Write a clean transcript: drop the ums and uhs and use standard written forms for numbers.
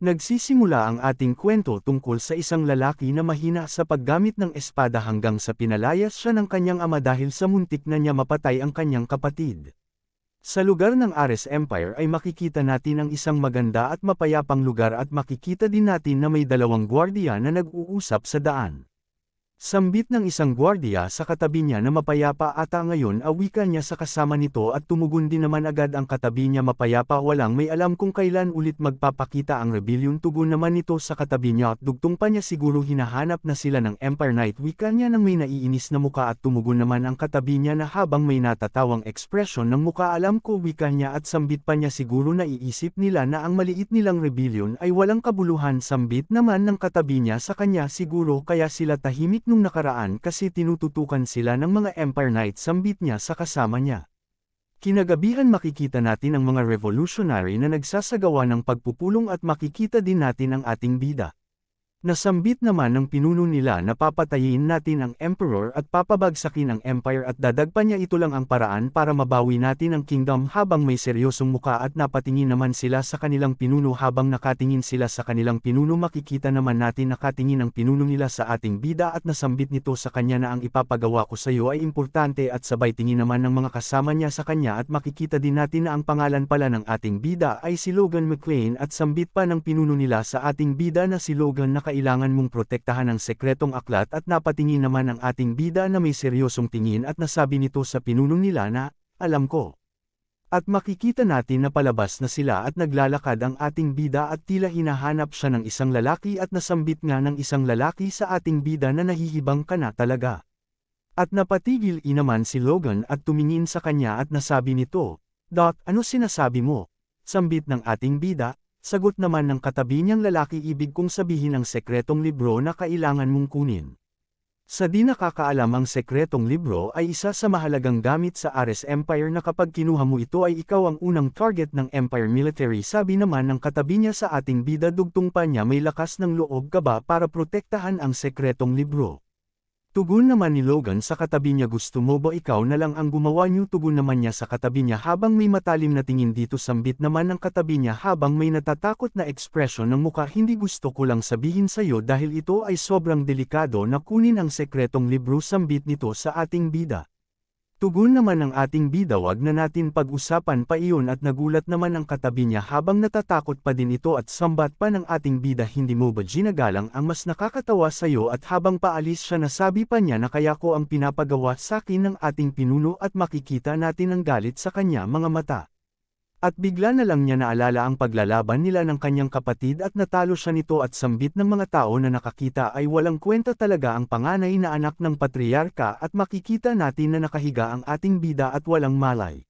Nagsisimula ang ating kwento tungkol sa isang lalaki na mahina sa paggamit ng espada hanggang sa pinalayas siya ng kanyang ama dahil sa muntik na niya mapatay ang kanyang kapatid. Sa lugar ng Ares Empire ay makikita natin ang isang maganda at mapayapang lugar at makikita din natin na may dalawang gwardiya na nag-uusap sa daan. Sambit ng isang gwardiya sa katabi niya na mapayapa ata ngayon awika niya sa kasama nito at tumugon din naman agad ang katabi niya mapayapa walang may alam kung kailan ulit magpapakita ang rebellion tugon naman nito sa katabi niya at dugtong pa niya siguro hinahanap na sila ng Empire Knight wika niya nang may naiinis na muka at tumugon naman ang katabi niya na habang may natatawang ekspresyon ng muka alam ko wika niya at sambit pa niya siguro naiisip nila na ang maliit nilang rebellion ay walang kabuluhan sambit naman ng katabi niya sa kanya siguro kaya sila tahimik nung nakaraan kasi tinututukan sila ng mga Empire Knights sambit niya sa kasama niya. Kinagabihan makikita natin ang mga revolutionary na nagsasagawa ng pagpupulong at makikita din natin ang ating bida. Nasambit naman ng pinuno nila na papatayin natin ang Emperor at papabagsakin ang Empire at dadagpa niya ito lang ang paraan para mabawi natin ang kingdom habang may seryosong muka at napatingin naman sila sa kanilang pinuno habang nakatingin sila sa kanilang pinuno makikita naman natin nakatingin ang pinuno nila sa ating bida at nasambit nito sa kanya na ang ipapagawa ko sa iyo ay importante at sabay tingin naman ng mga kasama niya sa kanya at makikita din natin na ang pangalan pala ng ating bida ay si Logan McLean at sambit pa ng pinuno nila sa ating bida na si Logan na kailangan mong protektahan ang sekretong aklat at napatingin naman ang ating bida na may seryosong tingin at nasabi nito sa pinuno nila na, alam ko. At makikita natin na palabas na sila at naglalakad ang ating bida at tila hinahanap siya ng isang lalaki at nasambit nga ng isang lalaki sa ating bida na nahihibang ka na talaga. At napatigil naman si Logan at tumingin sa kanya at nasabi nito, Doc, ano sinasabi mo? Sambit ng ating bida. Sagot naman ng katabi niyang lalaki ibig kong sabihin ang sekretong libro na kailangan mong kunin. Sa di nakakaalam ang sekretong libro ay isa sa mahalagang gamit sa Ares Empire na kapag kinuha mo ito ay ikaw ang unang target ng Empire Military sabi naman ng katabi niya sa ating bida dugtong pa niya may lakas ng loob ka ba para protektahan ang sekretong libro. Tugon naman ni Logan sa katabi niya gusto mo ba ikaw na lang ang gumawa niyo tugon naman niya sa katabi niya habang may matalim na tingin dito sambit naman ng katabi niya habang may natatakot na ekspresyon ng muka hindi gusto ko lang sabihin sa iyo dahil ito ay sobrang delikado na kunin ang sekretong libro sambit nito sa ating bida. Tugon naman ng ating bida wag na natin pag-usapan pa iyon at nagulat naman ang katabi niya habang natatakot pa din ito at sambat pa ng ating bida hindi mo ba ginagalang ang mas nakakatawa sa iyo at habang paalis siya nasabi pa niya na kaya ko ang pinapagawa sa akin ng ating pinuno at makikita natin ang galit sa kanya mga mata. At bigla na lang niya naalala ang paglalaban nila ng kanyang kapatid at natalo siya nito at sambit ng mga tao na nakakita ay walang kwenta talaga ang panganay na anak ng patriarka at makikita natin na nakahiga ang ating bida at walang malay.